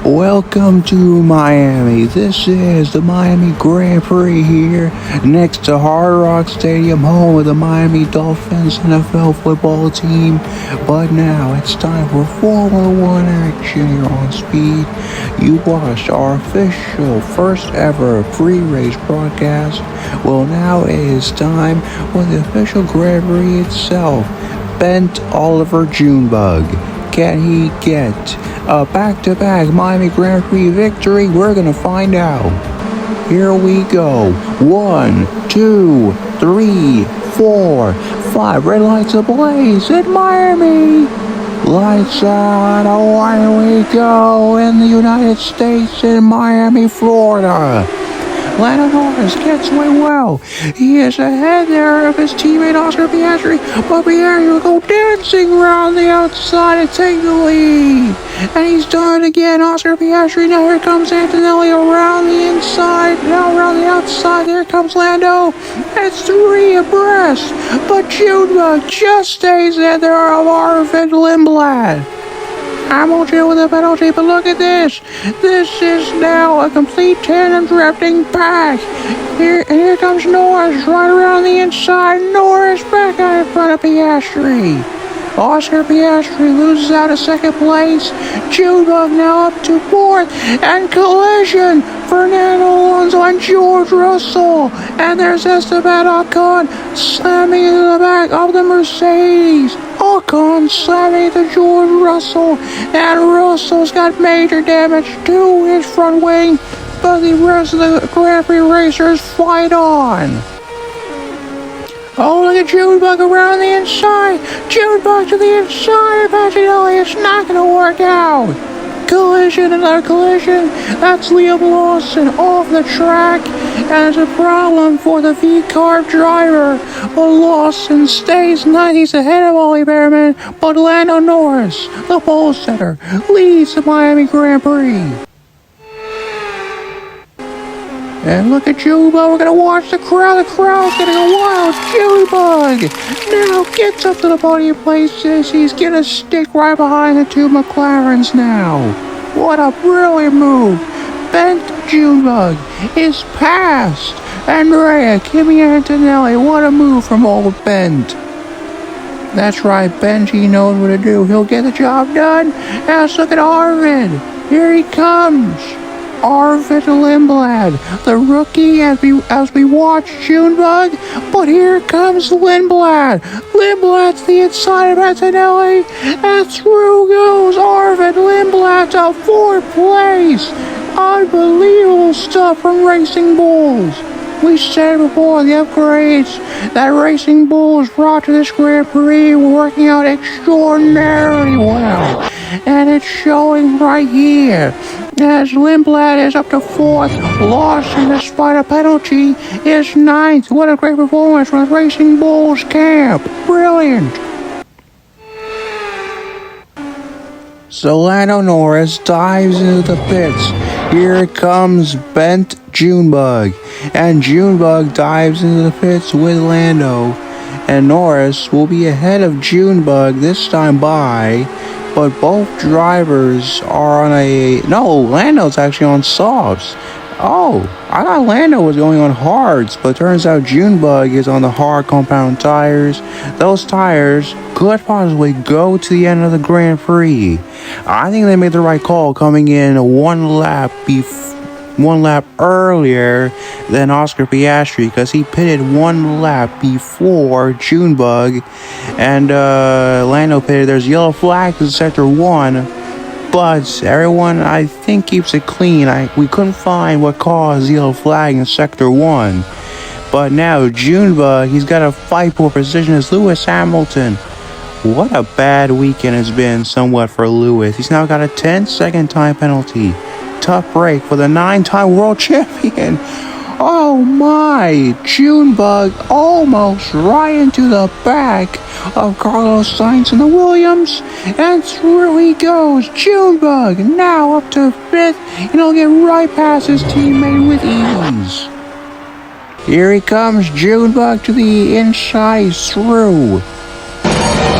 Welcome to Miami. This is the Miami Grand Prix here next to Hard Rock Stadium, home of the Miami Dolphins NFL football team. But now it's time for Formula One action here on Speed. You watched our official first ever pre-race broadcast. Well, now it is time for the official Grand Prix itself. Bent Oliver Junebug. Can he get a back-to-back Miami Grand Prix victory? We're gonna find out. Here we go. 1, 2, 3, 4, 5. Red lights ablaze in Miami. Lights out. Away we go in the United States in Miami, Florida. Lando Norris gets away well. He is ahead there of his teammate Oscar Piastri, but Piastri will go dancing around the outside to take the lead. And he's done it again. Oscar Piastri. Now here comes Antonelli around the inside. Now around the outside. There comes Lando. It's 3 abreast. But Junebug just stays in there of Arvid Lindblad. Hamilton with a penalty, but look at this. This is now a complete tandem drifting pack. Here comes Norris right around the inside. Norris back out in front of Piastri. Oscar Piastri loses out of second place. Junebug now up to 4th. And collision. Fernando Alonso and George Russell. And there's Esteban Ocon slamming into the back of the Mercedes. Ocon slamming into George Russell. And Russell's got major damage to his front wing. But the rest of the Grand Prix racers fight on. Oh, look at Junebug around the inside. Junebug to the inside of Antonelli. It's not going to work out. Collision, another collision. That's Liam Lawson off the track. And it's a problem for the V-Carb driver. But Lawson stays 90s ahead of Ollie Behrman. But Lando Norris, the pole setter, leads the Miami Grand Prix. And look at Junebug. We're going to watch the crowd. The crowd's going to go wild. Junebug now gets up to the podium places. He's going to stick right behind the 2 McLarens now. What a brilliant move. Bent Junebug is past Andrea Kimi Antonelli. What a move from old Bent. That's right, Bent. He knows what to do. He'll get the job done. Now let's look at Arvid. Here he comes. Arvid Lindblad, the rookie, as we watch Junebug. But here comes Lindblad. Lindblad's the inside of Antonelli. And through goes Arvid Lindblad to 4th place. Unbelievable stuff from Racing Bulls. We said before, the upgrades that Racing Bulls brought to this Grand Prix were working out extraordinarily well. And it's showing right here. As Lindblad is up to 4th, Lawson, despite a penalty, is 9th. What a great performance from the Racing Bulls camp. Brilliant. So Lando Norris dives into the pits. Here comes Bent Junebug. And Junebug dives into the pits with Lando. And Norris will be ahead of Junebug this time by... But both drivers are on Lando's actually on softs. Oh, I thought Lando was going on hards, but turns out Junebug is on the hard compound tires. Those tires could possibly go to the end of the Grand Prix. I think they made the right call coming in one lap earlier than Oscar Piastri, because he pitted 1 lap before Junebug, and Lando pitted. There's yellow flags in sector 1, but everyone, I think, keeps it clean. We couldn't find what caused the yellow flag in sector 1, but now Junebug, he's got to fight for position as Lewis Hamilton. What a bad weekend it's been somewhat for Lewis. He's now got a 10-second time penalty. Tough break for the 9-time world champion. Oh my, Junebug almost right into the back of Carlos Sainz in the Williams. And through he goes. Junebug now up to 5th. And he'll get right past his teammate with ease. Here he comes, Junebug to the inside. He's through.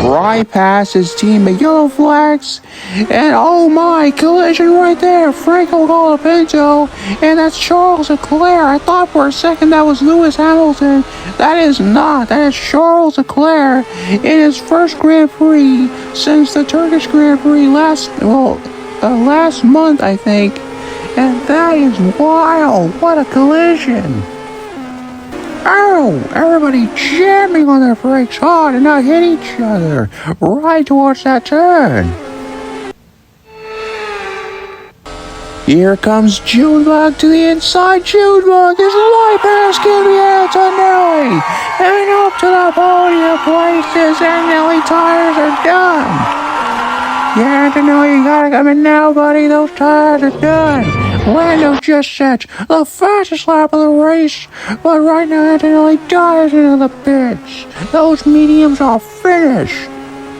right past his teammate. Yellow flags, and oh my, collision right there. Franco Colapinto, and that's Charles Leclerc. I thought for a second that was Lewis Hamilton. That is not. That is Charles Leclerc in his first Grand Prix since the Turkish Grand Prix last month, I think. And that is wild. What a collision. Oh, everybody jamming on their brakes hard and not hit each other right towards that turn. Here comes Junebug to the inside. Junebug is right past Antonelli and up to the podium places, and Nelly tires are done. Yeah, Antonelli, you gotta come in now, buddy. Those tires are done. Lando just set the fastest lap of the race, but right now Antonelli dives into the pits. Those mediums are finished.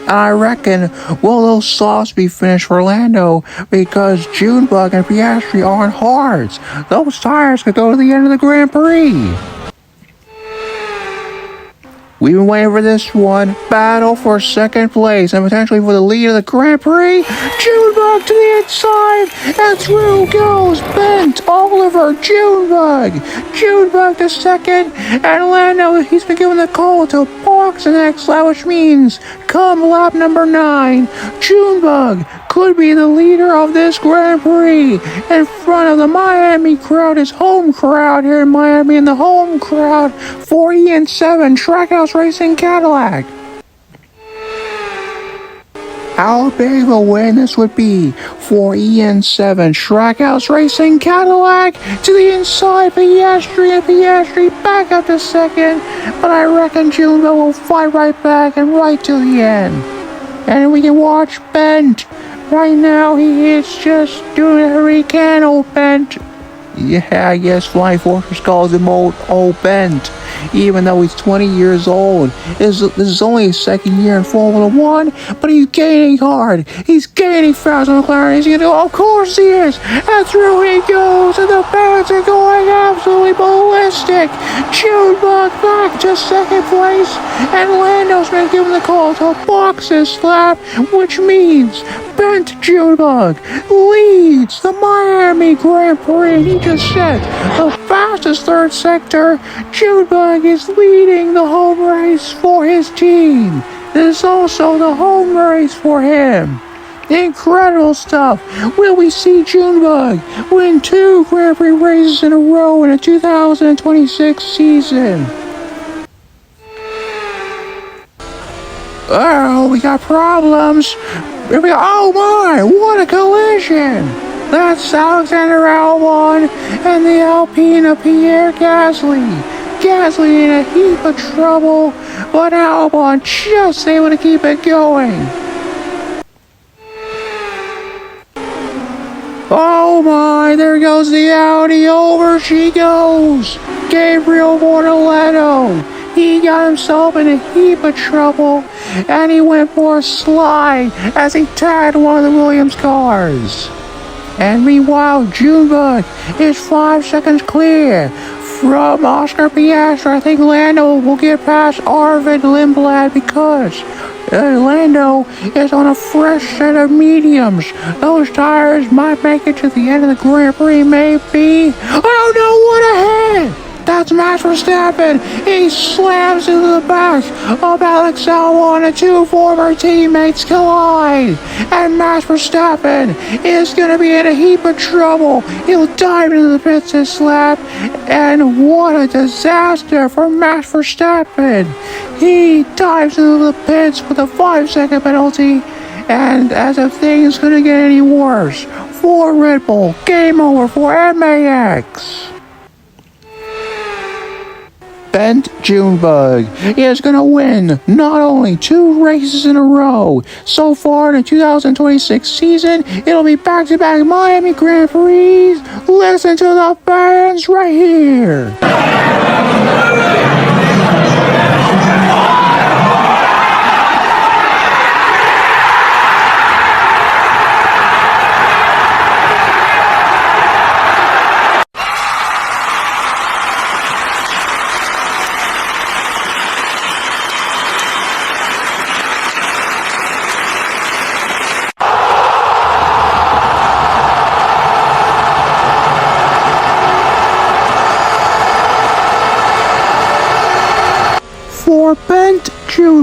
I reckon, will those softs be finished for Lando? Because Junebug and Piastri are on hards. Those tires could go to the end of the Grand Prix. We've been waiting for this one. Battle for second place and potentially for the lead of the Grand Prix. Junebug to the inside, and through goes Bent Oliver Junebug. Junebug to second, and Lando, he's been given the call to box the next lap, which means come lap number 9, Junebug could be the leader of this Grand Prix in front of the Miami crowd, his home crowd here in Miami, and the home crowd for EN7 Trackhouse Racing Cadillac. How big of a win this would be for EN7 Trackhouse Racing Cadillac to the inside. Piastri back up to second, but I reckon Junebug will fight right back and right till the end. And we can watch Bent. Right now, he is just doing everything he can, old Bent. Yeah, I guess Flying Fortress calls him old Bent, even though he's 20 years old. This is only his second year in Formula 1, but he's gaining hard. He's gaining fast on McLaren. He's going to go, of course he is. And through he goes, and the fans are going absolutely ballistic. Junebug back to second place, and Lando's been given the call to box this lap, which means Bent Junebug leads the Miami Grand Prix. He just said the fastest third sector. Junebug is leading the home race for his team. This is also the home race for him. Incredible stuff. Will we see Junebug win 2 Grand Prix races in a row in a 2026 season? Oh, we got problems. Oh my, what a collision! That's Alexander Albon and the Alpine of Pierre Gasly. Gasly in a heap of trouble, but Albon just able to keep it going. Oh my, there goes the Audi, over she goes. Gabriel Bortoleto. He got himself in a heap of trouble, and he went for a slide as he tagged one of the Williams cars. And meanwhile, Junebug is 5 seconds clear from Oscar Piastri. I think Lando will get past Arvid Lindblad because Lando is on a fresh set of mediums. Those tires might make it to the end of the Grand Prix, maybe. Oh no, what a hit! That's Max Verstappen. He slams into the back of Alex Albon, and 2 former teammates collide. And Max Verstappen is going to be in a heap of trouble. He'll dive into the pits this lap. And what a disaster for Max Verstappen. He dives into the pits with a 5-second penalty. And as if things couldn't get any worse for Red Bull, game over for MAX. Bent Junebug is going to win not only 2 races in a row. So far in the 2026 season, it'll be back-to-back Miami Grand Prix. Listen to the fans right here.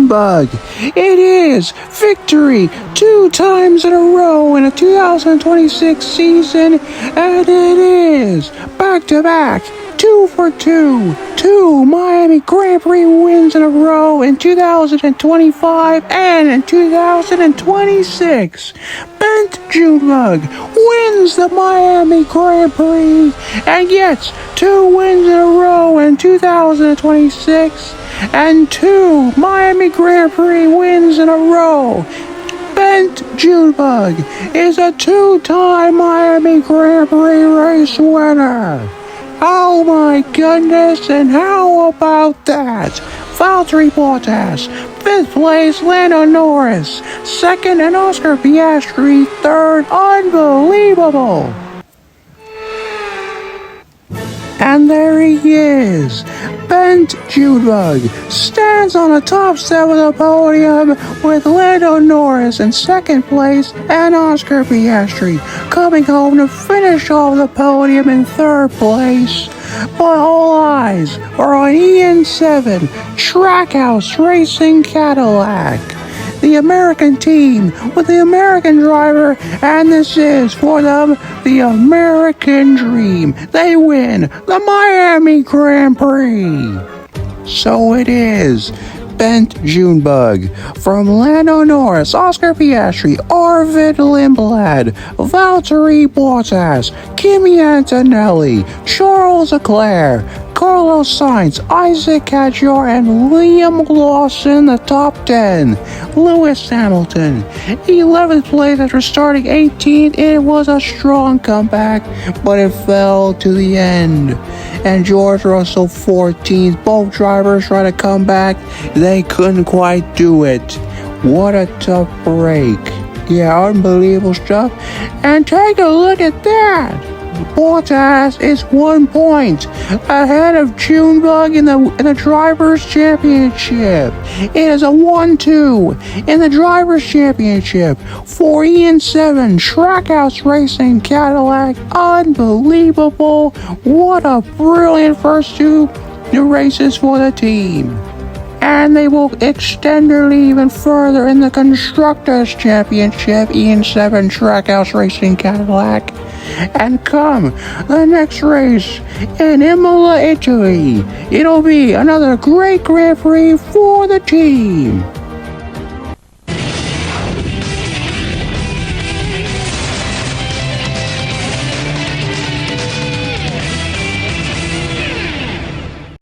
Junebug. It is victory 2 times in a row in a 2026 season, and it is back-to-back 2 for 2. 2 Miami Grand Prix wins in a row in 2025 and in 2026. Bent Junebug wins the Miami Grand Prix and gets 2 wins in a row in 2026 and 2 Miami Grand Prix wins in a row. Bent Junebug is a 2-time Miami Grand Prix race winner. Oh my goodness, and how about that? Valtteri Bottas, 5th place, Lando Norris, 2nd, and Oscar Piastri, 3rd. Unbelievable! And there he is. Bent Junebug stands on the top step of the podium with Lando Norris in 2nd place and Oscar Piastri coming home to finish off the podium in 3rd place. But all eyes are on EN7 Trackhouse Racing Cadillac, the American team with the American driver, and this is for them the American dream. They win the Miami Grand Prix. So it is Bent Junebug from Lando Norris, Oscar Piastri, Arvid Lindblad, Valtteri Bottas, Kimi Antonelli, Charles Leclerc, Carlos Sainz, Isaac Hadjar, and Liam Lawson, the top 10. Lewis Hamilton, 11th place after starting 18th. It was a strong comeback, but it fell to the end. And George Russell, 14th. Both drivers tried to come back. They couldn't quite do it. What a tough break. Yeah, unbelievable stuff. And take a look at that. Bottas is 1 point ahead of Junebug in the Drivers' Championship. It is a 1-2 in the Drivers' Championship for EN7 Trackhouse Racing Cadillac. Unbelievable. What a brilliant first 2 races for the team. And they will extend their lead even further in the Constructors' Championship, EN7 Trackhouse Racing Cadillac. And come the next race in Imola, Italy, it'll be another great Grand Prix for the team.